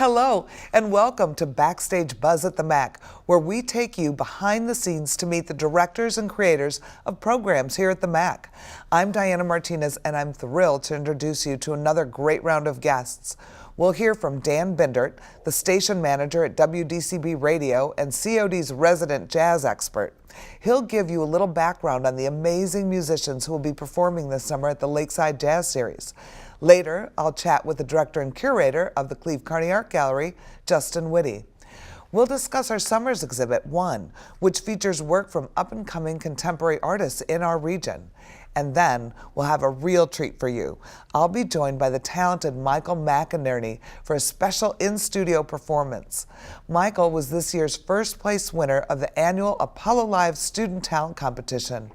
Hello, and welcome to Backstage Buzz at the Mac, where we take you behind the scenes to meet the directors and creators of programs here at the Mac. I'm Diana Martinez, and I'm thrilled to introduce you to another great round of guests. We'll hear from Dan Bindert, the station manager at WDCB Radio and COD's resident jazz expert. He'll give you a little background on the amazing musicians who will be performing this summer at the Lakeside Jazz Series. Later, I'll chat with the director and curator of the Cleve Carney Art Gallery, Justin Witte. We'll discuss our Summers Exhibit 1, which features work from up-and-coming contemporary artists in our region. And then we'll have a real treat for you. I'll be joined by the talented Michael McInerney for a special in-studio performance. Michael was this year's first place winner of the annual Apollo Live Student Talent Competition.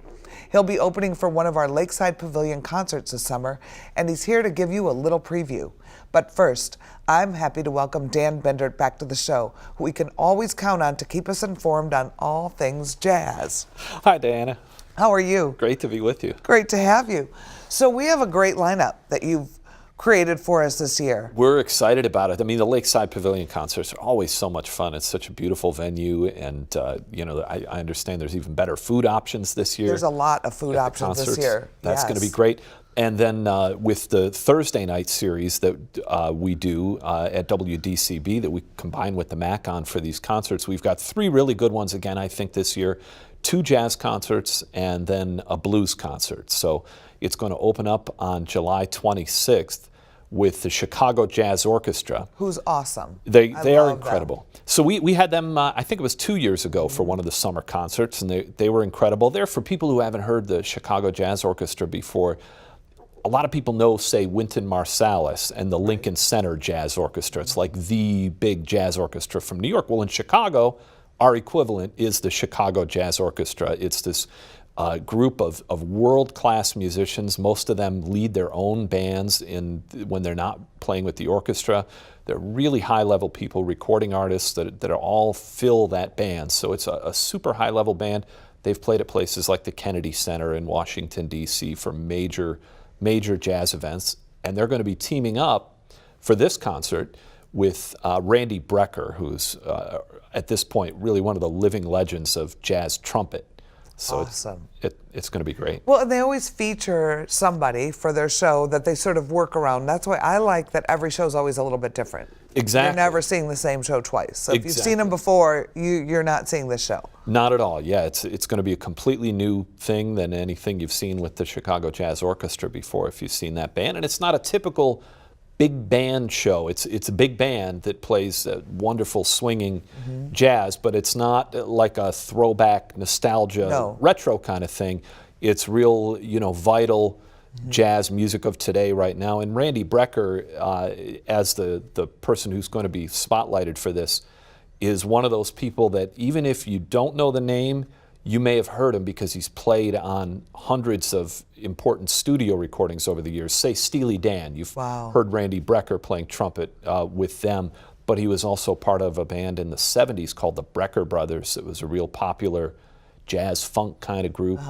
He'll be opening for one of our Lakeside Pavilion concerts this summer, and he's here to give you a little preview. But first, I'm happy to welcome Dan Bindert back to the show, who we can always count on to keep us informed on all things jazz. Hi, Diana. How are you? Great to be with you. Great to have you. So we have a great lineup that you've created for us this year. We're excited about it. I mean, the Lakeside Pavilion concerts are always so much fun. It's such a beautiful venue, and I understand there's even better food options this year. There's a lot of food options this year. That's going to be great. And then with the Thursday night series that we do at WDCB that we combine with the MAC on for these concerts, we've got 3 really good ones again, I think, this year. 2 jazz concerts and then a blues concert. So it's going to open up on July 26th with the Chicago Jazz Orchestra. Who's awesome. They are incredible. Them. So we had them, I think it was 2 years ago for one of the summer concerts, and they were incredible. They're for people who haven't heard the Chicago Jazz Orchestra before. A lot of people know, say, Wynton Marsalis and the Lincoln Center Jazz Orchestra. It's like the big jazz orchestra from New York. Well, in Chicago, our equivalent is the Chicago Jazz Orchestra. It's this group of world-class musicians. Most of them lead their own bands when they're not playing with the orchestra. They're really high-level people, recording artists that are all fill that band. So it's a super high-level band. They've played at places like the Kennedy Center in Washington, D.C. for major jazz events. And they're going to be teaming up for this concert with Randy Brecker, who's at this point really one of the living legends of jazz trumpet. So awesome. It's going to be great. Well, and they always feature somebody for their show that they sort of work around. That's why I like that every show's always a little bit different. Exactly. You're never seeing the same show twice. So if you've seen them before, you're not seeing this show. Not at all. Yeah, it's going to be a completely new thing than anything you've seen with the Chicago Jazz Orchestra before, if you've seen that band. And it's not a typical big band show. It's a big band that plays wonderful swinging jazz, but it's not like a throwback nostalgia retro kind of thing. It's real, vital jazz music of today right now. And Randy Brecker, as the person who's going to be spotlighted for this, is one of those people that even if you don't know the name, you may have heard him because he's played on hundreds of important studio recordings over the years. Say Steely Dan. You've heard Randy Brecker playing trumpet with them, but he was also part of a band in the 70s called the Brecker Brothers. It was a real popular jazz funk kind of group.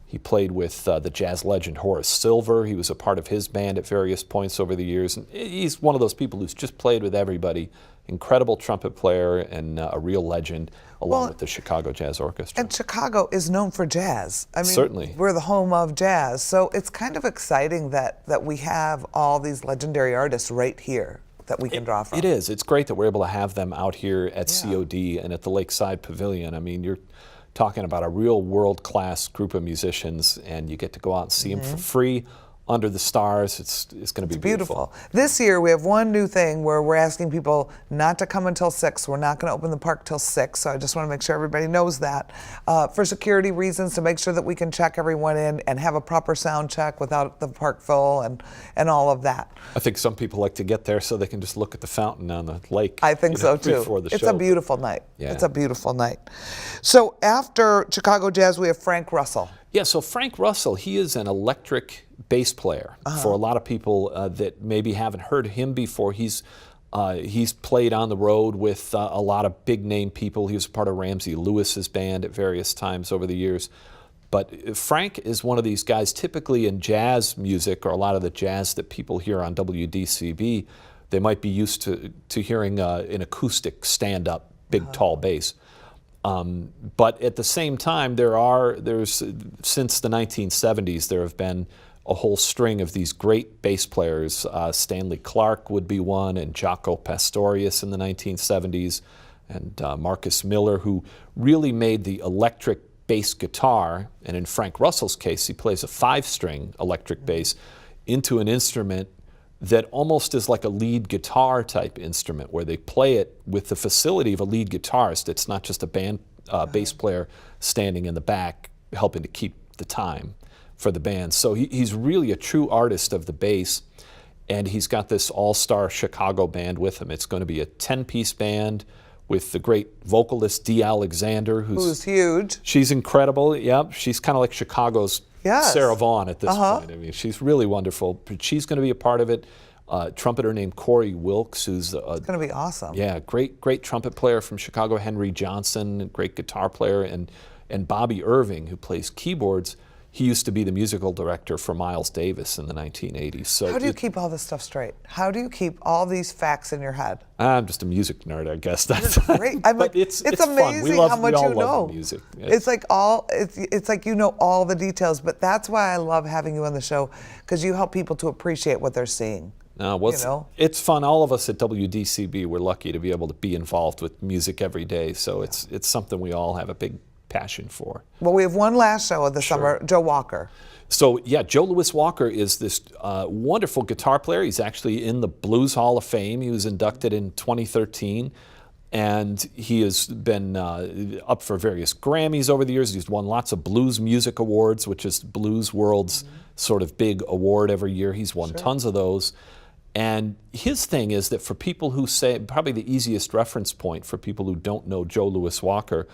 He played with the jazz legend Horace Silver. He was a part of his band at various points over the years. And he's one of those people who's just played with everybody. Incredible trumpet player and a real legend, along with the Chicago Jazz Orchestra. And Chicago is known for jazz. I mean, certainly. We're the home of jazz. So it's kind of exciting that we have all these legendary artists right here that we can draw from. It is. It's great that we're able to have them out here at COD and at the Lakeside Pavilion. I mean, you're talking about a real world-class group of musicians, and you get to go out and see them for free under the stars. It's going to be beautiful. This year we have one new thing where we're asking people not to come until 6. We're not going to open the park till 6, so I just want to make sure everybody knows that. For security reasons, to make sure that we can check everyone in and have a proper sound check without the park full and all of that. I think some people like to get there so they can just look at the fountain on the lake. I think so too. Before the it's show. A beautiful night. Yeah. It's a beautiful night. So after Chicago Jazz, we have Frank Russell. Yeah, so Frank Russell, he is an electric bass player. For a lot of people that maybe haven't heard him before, he's played on the road with a lot of big name people. He was part of Ramsey Lewis's band at various times over the years. But Frank is one of these guys, typically in jazz music, or a lot of the jazz that people hear on WDCB, they might be used to hearing an acoustic stand-up big tall bass. But at the same time, there's since the 1970s there have been a whole string of these great bass players. Stanley Clarke would be one, and Jaco Pastorius in the 1970s, and Marcus Miller, who really made the electric bass guitar, and in Frank Russell's case, he plays a 5-string electric bass, into an instrument that almost is like a lead guitar type instrument, where they play it with the facility of a lead guitarist. It's not just a band bass player standing in the back helping to keep the time for the band. So he's really a true artist of the bass, and he's got this all-star Chicago band with him. It's going to be a 10-piece band with the great vocalist Dee Alexander, who's huge. She's incredible. Yep, she's kind of like Chicago's Sarah Vaughan at this point. I mean, she's really wonderful. But she's going to be a part of it. Trumpeter named Corey Wilkes, who's it's going to be awesome. Yeah, great trumpet player from Chicago. Henry Johnson, great guitar player, and Bobby Irving, who plays keyboards. He used to be the musical director for Miles Davis in the 1980s. So how do you keep all this stuff straight? How do you keep all these facts in your head? I'm just a music nerd, I guess. That's great. I'm like, it's amazing how much you know. Music. It's like it's like you know all the details, but that's why I love having you on the show, because you help people to appreciate what they're seeing. It's fun. All of us at WDCB, we're lucky to be able to be involved with music every day. So it's something we all have a big passion for. Well, we have one last show of the summer, Joe Walker. So yeah, Joe Louis Walker is this wonderful guitar player. He's actually in the Blues Hall of Fame. He was inducted in 2013, and he has been up for various Grammys over the years. He's won lots of Blues Music Awards, which is Blues World's sort of big award every year. He's won tons of those. And his thing is that for people who say, probably the easiest reference point for people who don't know Joe Louis Walker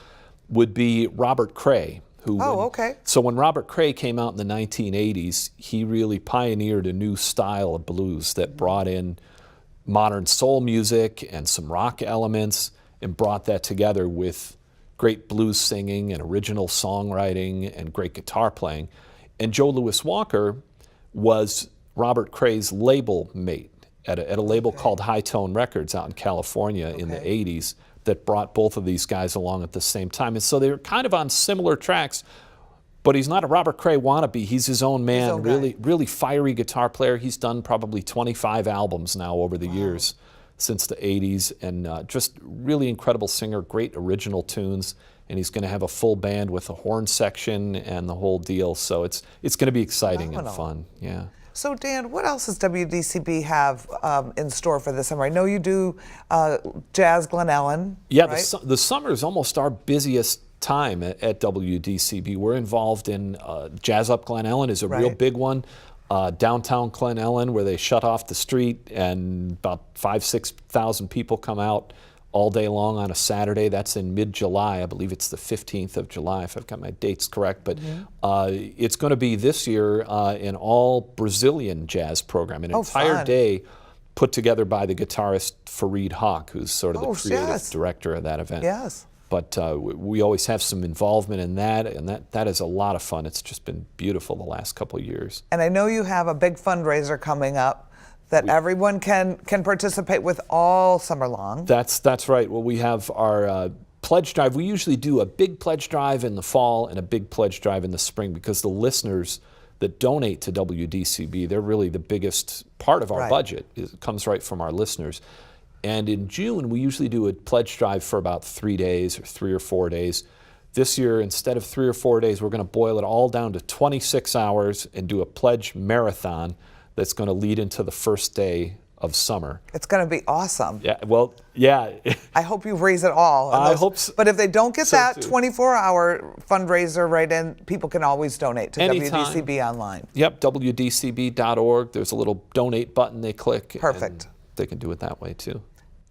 would be Robert Cray. So when Robert Cray came out in the 1980s, he really pioneered a new style of blues that brought in modern soul music and some rock elements and brought that together with great blues singing and original songwriting and great guitar playing. And Joe Louis Walker was Robert Cray's label mate at a label called High Tone Records out in California in the 80s that brought both of these guys along at the same time. And so they were kind of on similar tracks, but he's not a Robert Cray wannabe. He's his own man, really fiery guitar player. He's done probably 25 albums now over the years since the 80s, and just really incredible singer, great original tunes. And he's going to have a full band with a horn section and the whole deal. So it's going to be exciting and fun. Yeah. So Dan, what else does WDCB have in store for this summer? I know you do Jazz Glen Ellen. Yeah, right? the summer is almost our busiest time at WDCB. We're involved in Jazz Up Glen Ellen is a real big one. Downtown Glen Ellen, where they shut off the street and about 5,000-6,000 people come out all day long on a Saturday. That's in mid-July. I believe it's the 15th of July, if I've got my dates correct. But it's going to be this year an all-Brazilian jazz program, an entire day put together by the guitarist Fareed Haq, who's sort of the creative director of that event. Yes. But we always have some involvement in that, and that is a lot of fun. It's just been beautiful the last couple of years. And I know you have a big fundraiser coming up that everyone can participate with all summer long. That's right. Well, we have our pledge drive. We usually do a big pledge drive in the fall and a big pledge drive in the spring, because the listeners that donate to WDCB, they're really the biggest part of our budget. It comes right from our listeners. And in June, we usually do a pledge drive for about 3 days or 3 or 4 days. This year, instead of 3 or 4 days, we're going to boil it all down to 26 hours and do a pledge marathon that's going to lead into the first day of summer. It's going to be awesome. Yeah, well, yeah. I hope you raise it all. I hope so. But if they don't get that 24-hour fundraiser right in, people can always donate to WDCB online. Yep, WDCB.org. There's a little donate button they click. Perfect. And they can do it that way too.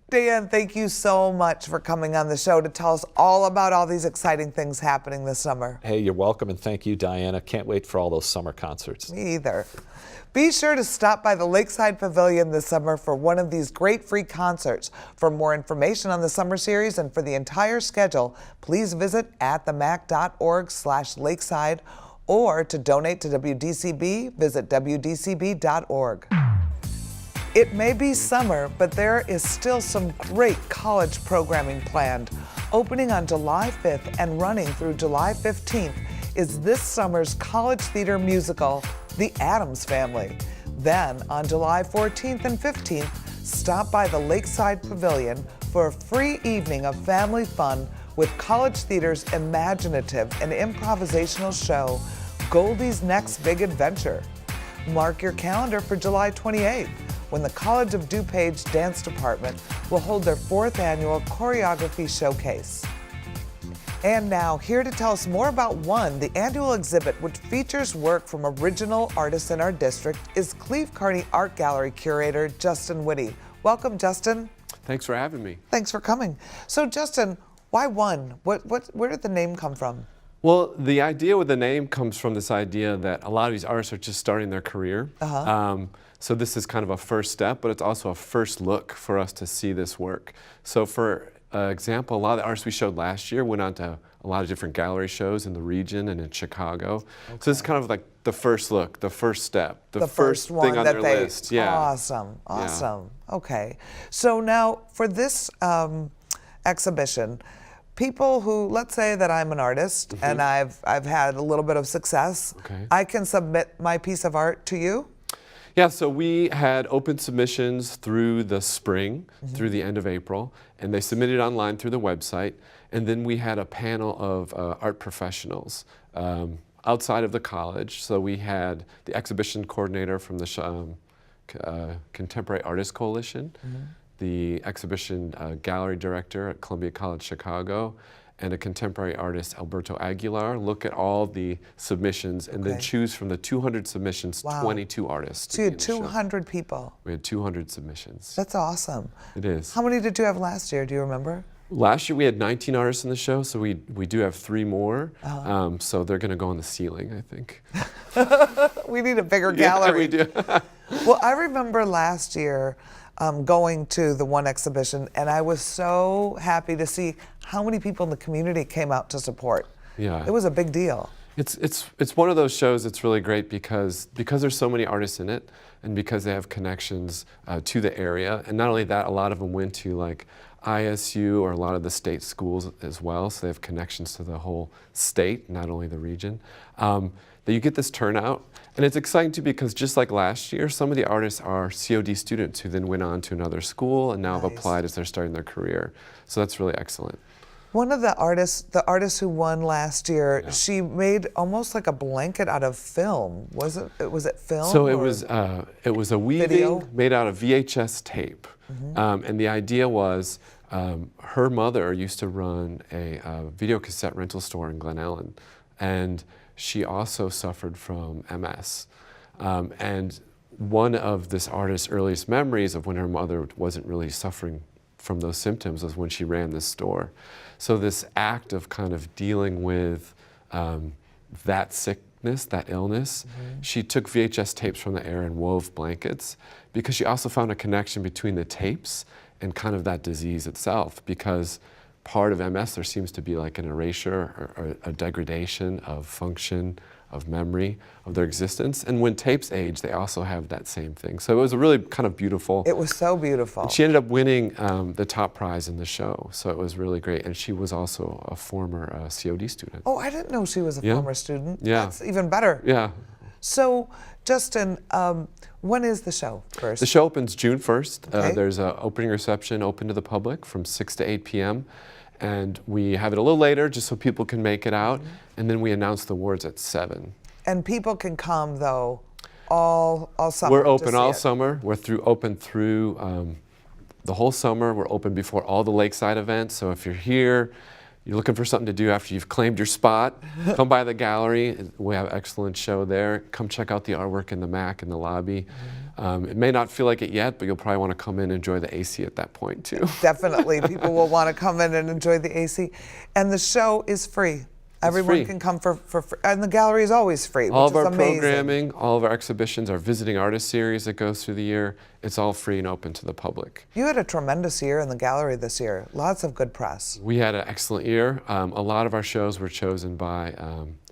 Dan, thank you so much for coming on the show to tell us all about all these exciting things happening this summer. Hey, you're welcome, and thank you, Diana. Can't wait for all those summer concerts. Me either. Be sure to stop by the Lakeside Pavilion this summer for one of these great free concerts. For more information on the summer series and for the entire schedule, please visit atthemac.org/lakeside, or to donate to WDCB, visit WDCB.org. It may be summer, but there is still some great college programming planned. Opening on July 5th and running through July 15th is this summer's college theater musical, The Addams Family. Then, on July 14th and 15th, stop by the Lakeside Pavilion for a free evening of family fun with College Theater's imaginative and improvisational show, Goldie's Next Big Adventure. Mark your calendar for July 28th, when the College of DuPage Dance Department will hold their 4th annual choreography showcase. And now, here to tell us more about one, the annual exhibit, which features work from original artists in our district, is Cleve Carney Art Gallery curator Justin Witte. Welcome, Justin. Thanks for having me. Thanks for coming. So, Justin, why one? Where did the name come from? Well, the idea with the name comes from this idea that a lot of these artists are just starting their career. So this is kind of a first step, but it's also a first look for us to see this work. So for example, a lot of the artists we showed last year went on to a lot of different gallery shows in the region and in Chicago. Okay. So this is kind of like the first look, the first step, the first thing on their list. Yeah. Awesome, awesome. Yeah. Okay. So now for this exhibition, people who, let's say that I'm an artist and I've had a little bit of success, I can submit my piece of art to you? Yeah, so we had open submissions through the spring, through the end of April, and they submitted online through the website. And then we had a panel of art professionals outside of the college. So we had the exhibition coordinator from the Contemporary Artists Coalition, the exhibition gallery director at Columbia College Chicago, and a contemporary artist, Alberto Aguilar, look at all the submissions and then choose from the 200 submissions, 22 artists. So you had 200 people? We had 200 submissions. That's awesome. It is. How many did you have last year? Do you remember? Last year we had 19 artists in the show, so we do have 3 more. So they're going to go on the ceiling, I think. We need a bigger gallery. Yeah, we do. Well, I remember last year going to the one exhibition, and I was so happy to see how many people in the community came out to support. Yeah. It was a big deal. It's one of those shows that's really great because there's so many artists in it, and because they have connections to the area. And not only that, a lot of them went to like ISU or a lot of the state schools as well, so they have connections to the whole state, not only the region. That you get this turnout, and it's exciting too because just like last year, some of the artists are COD students who then went on to another school and now have applied as they're starting their career. So that's really excellent. One of the artist who won last year, she made almost like a blanket out of film. Was it film? So it was a weaving video made out of VHS tape, and the idea was her mother used to run a video cassette rental store in Glen Ellen, and she also suffered from MS. And one of this artist's earliest memories of when her mother wasn't really suffering from those symptoms was when she ran this store. So this act of kind of dealing with that sickness, that illness, she took VHS tapes from the air and wove blankets, because she also found a connection between the tapes and kind of that disease itself, because part of MS, there seems to be like an erasure or a degradation of function, of memory, of their existence. And when tapes age, they also have that same thing. So it was a really kind of beautiful. It was so beautiful. And she ended up winning the top prize in the show. So it was really great. And she was also a former COD student. Oh, I didn't know she was a former student. Yeah. That's even better. Yeah. So, Justin, when is the show first? The show opens June 1st. There's an opening reception open to the public from 6 to 8 p.m. And we have it a little later just so people can make it out. And then we announce the awards at 7. And people can come, though, all summer. We're open all summer. We're open through the whole summer. We're open before all the Lakeside events. So if you're here, you're looking for something to do after you've claimed your spot, come by the gallery. We have an excellent show there. Come check out the artwork in the MAC in the lobby. It may not feel like it yet, but you'll probably want to come in and enjoy the AC at that point too. Definitely, people will want to come in and enjoy the AC. And the show is free. Everyone can come for free. And the gallery is always free, all which is amazing. All of our programming, all of our exhibitions, our visiting artist series that goes through the year, it's all free and open to the public. You had a tremendous year in the gallery this year. Lots of good press. We had an excellent year. A lot of our shows were chosen by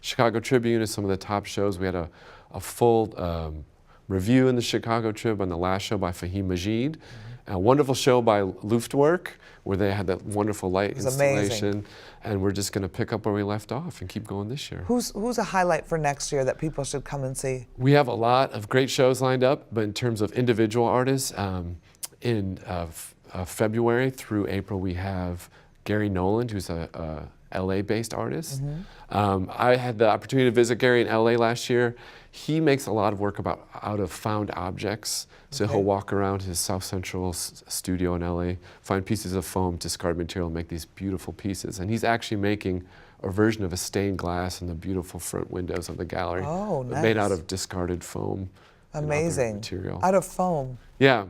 Chicago Tribune as some of the top shows. We had a full review in the Chicago Trib on the last show by Fahim Majid. A wonderful show by Luftwerk, where they had that wonderful light installation. Amazing. And we're just going to pick up where we left off and keep going this year. Who's a highlight for next year that people should come and see? We have a lot of great shows lined up, but in terms of individual artists, in February through April, we have Gary Noland, who's a LA-based artist. I had the opportunity to visit Gary in LA last year. He makes a lot of work out of found objects. So he'll walk around his South Central studio in LA, find pieces of foam, discarded material, make these beautiful pieces. And he's actually making a version of a stained glass in the beautiful front windows of the gallery. Oh, nice. Made out of discarded foam. Amazing. And other material. Out of foam. Yeah.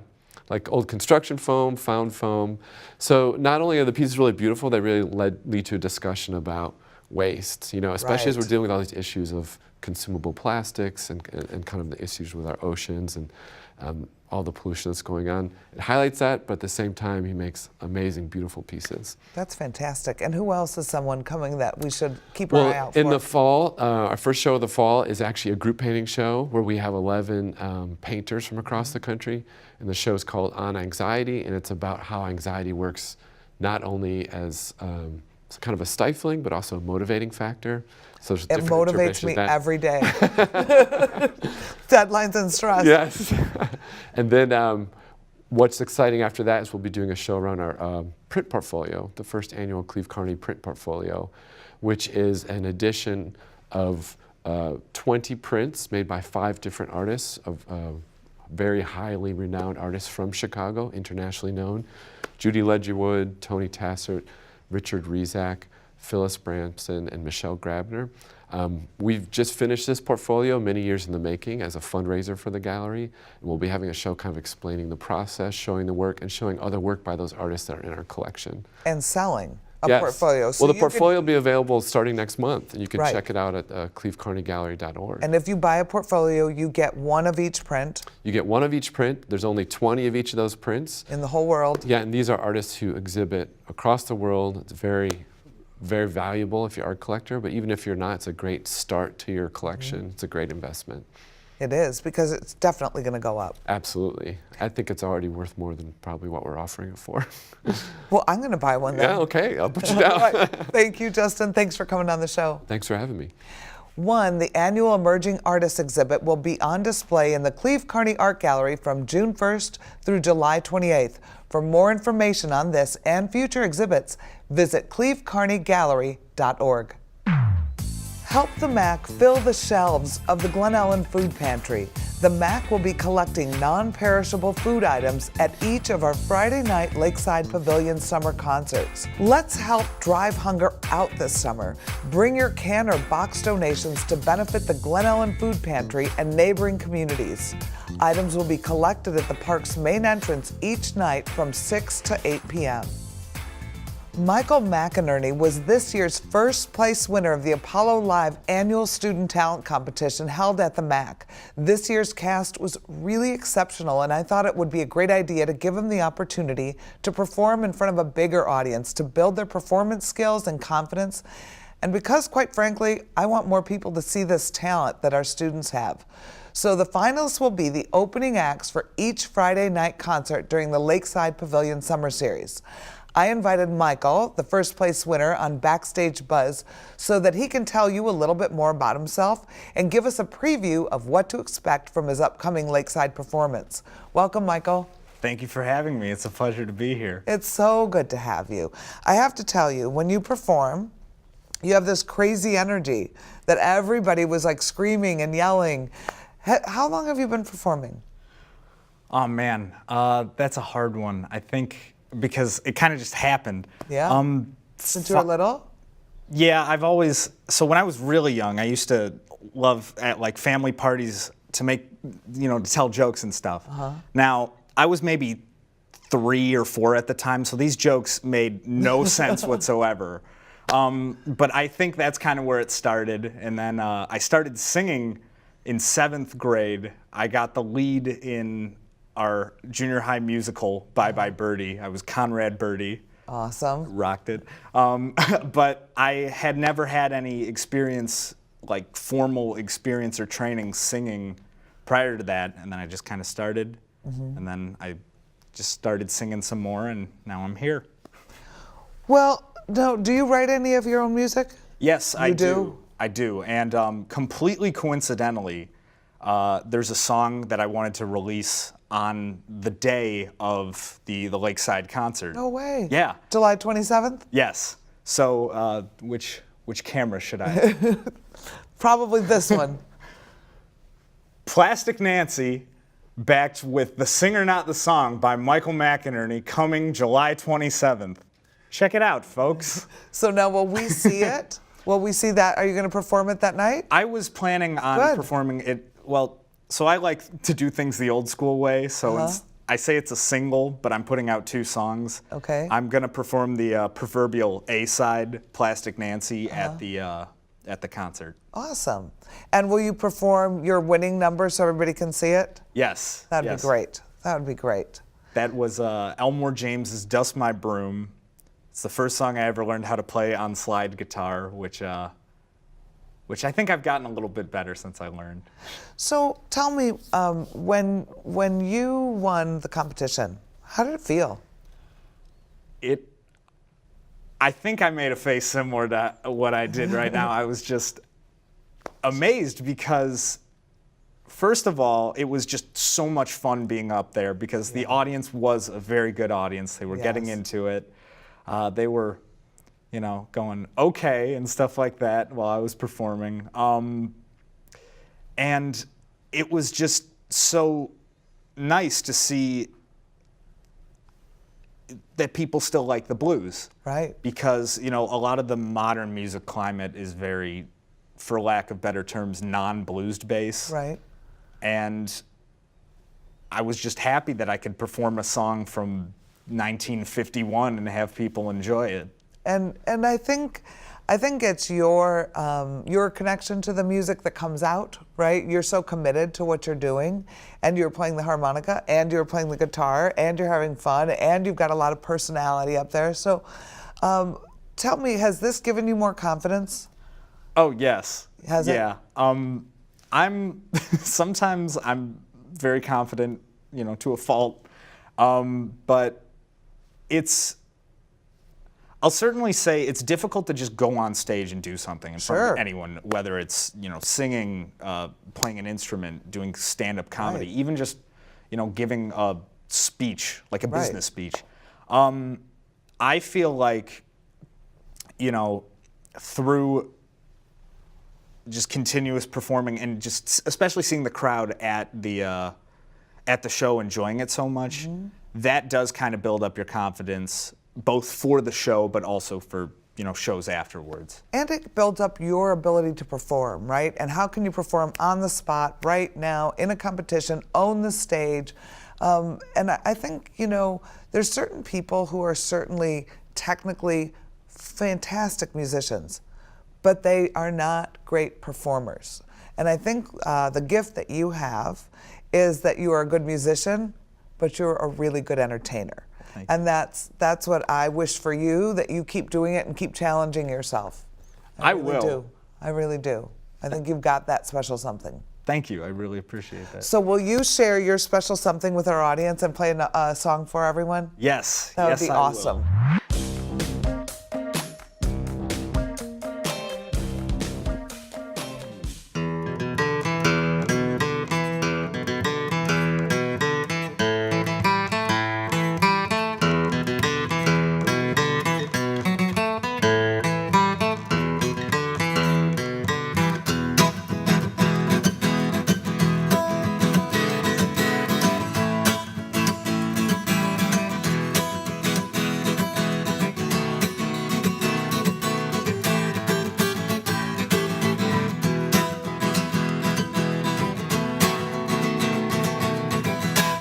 Like old construction foam, found foam. So not only are the pieces really beautiful, they really lead to a discussion about waste, especially as we're dealing with all these issues of consumable plastics and kind of the issues with our oceans and all the pollution that's going on. It highlights that, but at the same time, he makes amazing, beautiful pieces. That's fantastic. And who else is someone coming that we should keep our eye out for? In the fall, our first show of the fall is actually a group painting show where we have 11 painters from across the country. And the show is called On Anxiety, and it's about how anxiety works not only as kind of a stifling, but also a motivating factor. So it motivates me every day. Deadlines and stress. Yes. And then what's exciting after that is we'll be doing a show around our print portfolio, the first annual Cleve Carney print portfolio, which is an edition of 20 prints made by 5 different artists of very highly renowned artists from Chicago, internationally known. Judy Ledgerwood, Tony Tassert, Richard Rezac, Phyllis Branson, and Michelle Grabner. We've just finished this portfolio many years in the making as a fundraiser for the gallery. And we'll be having a show kind of explaining the process, showing the work, and showing other work by those artists that are in our collection. And selling a portfolio. So well, the portfolio will be available starting next month, and you can check it out at clevecarneygallery.org. And if you buy a portfolio, you get one of each print. You get one of each print. There's only 20 of each of those prints. In the whole world. Yeah, and these are artists who exhibit across the world. It's very, very valuable if you're an art collector, but even if you're not, it's a great start to your collection. It's a great investment. It is, because it's definitely going to go up. Absolutely. I think it's already worth more than probably what we're offering it for. Well, I'm going to buy one then. Yeah, okay. I'll put you down. Right. Thank you, Justin. Thanks for coming on the show. Thanks for having me. The annual Emerging Artists exhibit will be on display in the Cleve Carney Art Gallery from June 1st through July 28th. For more information on this and future exhibits, visit clevecarneygallery.org. Help the MAC fill the shelves of the Glen Ellen Food Pantry. The MAC will be collecting non-perishable food items at each of our Friday night Lakeside Pavilion summer concerts. Let's help drive hunger out this summer. Bring your can or box donations to benefit the Glen Ellen Food Pantry and neighboring communities. Items will be collected at the park's main entrance each night from 6 to 8 p.m. Michael McInerney was this year's first place winner of the Apollo Live annual student talent competition held at the MAC. This year's cast was really exceptional, and I thought it would be a great idea to give him the opportunity to perform in front of a bigger audience to build their performance skills and confidence. And because, quite frankly, I want more people to see this talent that our students have. So the finalists will be the opening acts for each Friday night concert during the Lakeside Pavilion Summer Series. I invited Michael, the first place winner, on Backstage Buzz so that he can tell you a little bit more about himself and give us a preview of what to expect from his upcoming Lakeside performance. Welcome, Michael. Thank you for having me. It's a pleasure to be here. It's so good to have you. I have to tell you, when you perform, you have this crazy energy that everybody was like screaming and yelling. How long have you been performing? Oh man, that's a hard one. I think because it kind of just happened. Yeah? Since you were little? Yeah, I've always, so when I was really young, I used to love at like family parties to make, to tell jokes and stuff. Now, I was maybe 3 or 4 at the time, so these jokes made no sense whatsoever. But I think that's kind of where it started. And then I started singing in 7th grade. I got the lead in our junior high musical, Bye Bye Birdie. I was Conrad Birdie. Awesome. Rocked it. But I had never had any experience, like formal experience or training singing prior to that, and then I just kind of started, and then I just started singing some more, and now I'm here. Well, no, do you write any of your own music? Yes, I You do. do? I do, and completely coincidentally, there's a song that I wanted to release on the day of the Lakeside concert. No way. Yeah. July 27th? Yes. So, which camera should I? Probably this one. Plastic Nancy, backed with The Singer Not the Song by Michael McInerney, coming July 27th. Check it out, folks. So now will we see it? Will we see that? Are you going to perform it that night? I was planning on Good. performing it, well, so I like to do things the old school way, so I say it's a single, but I'm putting out 2 songs. Okay. I'm going to perform the proverbial A-side, Plastic Nancy, at the concert. Awesome. And will you perform your winning number so everybody can see it? Yes. That'd yes. be great. That would be great. That was Elmore James's Dust My Broom. It's the first song I ever learned how to play on slide guitar, which I think I've gotten a little bit better since I learned. So tell me, when you won the competition, how did it feel? I think I made a face similar to what I did right now. I was just amazed because, first of all, it was just so much fun being up there because the audience was a very good audience. They were getting Yes. into it. They were, going okay and stuff like that while I was performing. And it was just so nice to see that people still like the blues. Right. Because, a lot of the modern music climate is very, for lack of better terms, non-bluesed based. Right. And I was just happy that I could perform a song from 1951 and have people enjoy it. And I think it's your connection to the music that comes out, right? You're so committed to what you're doing, and you're playing the harmonica, and you're playing the guitar, and you're having fun, and you've got a lot of personality up there. So, tell me, has this given you more confidence? Oh yes. Has it? Yeah. I'm sometimes I'm very confident, to a fault, but I'll certainly say it's difficult to just go on stage and do something in front of anyone, whether it's singing, playing an instrument, doing stand-up comedy, Right. even just giving a speech, like a business speech. I feel like through just continuous performing and just especially seeing the crowd at the show enjoying it so much, that does kind of build up your confidence, both for the show but also for shows afterwards. And it builds up your ability to perform, right? And how can you perform on the spot right now in a competition, own the stage? And I think, there's certain people who are certainly technically fantastic musicians, but they are not great performers. And I think the gift that you have is that you are a good musician, but you're a really good entertainer. And that's what I wish for you, that you keep doing it and keep challenging yourself. I really do. I really do. I think you've got that special something. Thank you. I really appreciate that. So will you share your special something with our audience and play a song for everyone? Yes. That would yes, be I awesome. will.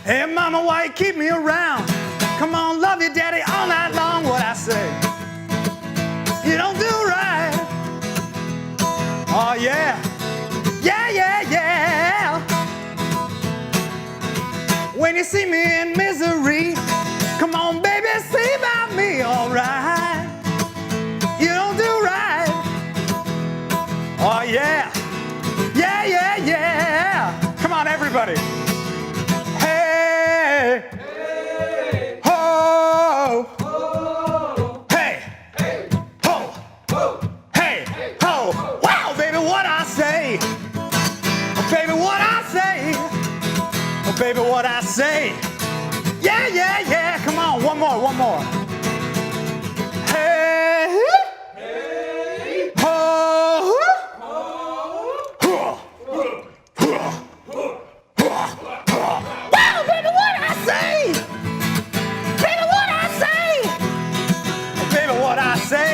Hey, mama, why you keep me around? Come on, love your daddy all night long. What I say? You don't do right. Oh, yeah. Yeah, yeah, yeah. When you see me in misery, come on, baby, see about me, all right. You don't do right. Oh, yeah. Yeah, yeah, yeah. Come on, everybody. everybody. Hey, hey, ho, ho, hey, hey, ho, ho, hey, ho. Wow, baby, what I say? Oh, baby, what I say? Oh, baby, what I say? Yeah, yeah, yeah. Come on, one more, one more. Hey, hey, ho, ho, wow, baby, what I say? Baby, what I say? Baby, what I say?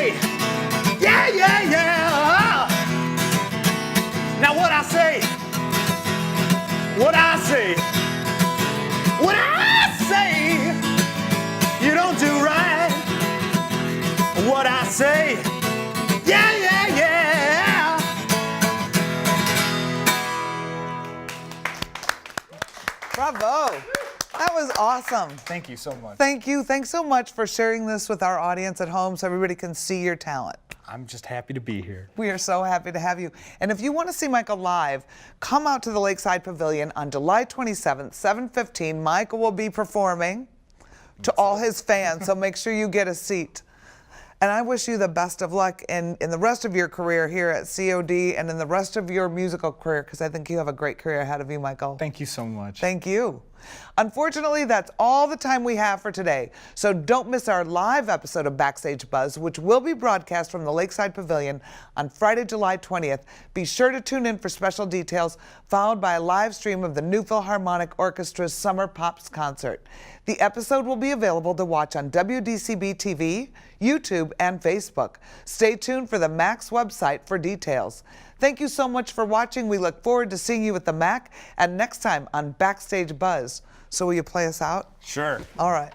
Yeah, yeah, yeah. Now what I say? What I say? What I say? You don't do right. What I say? Yeah, yeah, yeah. Bravo. That was awesome. Thank you so much. Thank you. Thanks so much for sharing this with our audience at home so everybody can see your talent. I'm just happy to be here. We are so happy to have you. And if you want to see Michael live, come out to the Lakeside Pavilion on July 27th, 7:15. Michael will be performing to all his fans, so make sure you get a seat. And I wish you the best of luck in the rest of your career here at COD and in the rest of your musical career, because I think you have a great career ahead of you, Michael. Thank you so much. Thank you. Unfortunately, that's all the time we have for today. So don't miss our live episode of Backstage Buzz, which will be broadcast from the Lakeside Pavilion on Friday, July 20th. Be sure to tune in for special details, followed by a live stream of the New Philharmonic Orchestra's Summer Pops concert. The episode will be available to watch on WDCB-TV, YouTube, and Facebook. Stay tuned for the MAC's website for details. Thank you so much for watching. We look forward to seeing you at the MAC and next time on Backstage Buzz. So will you play us out? Sure. All right.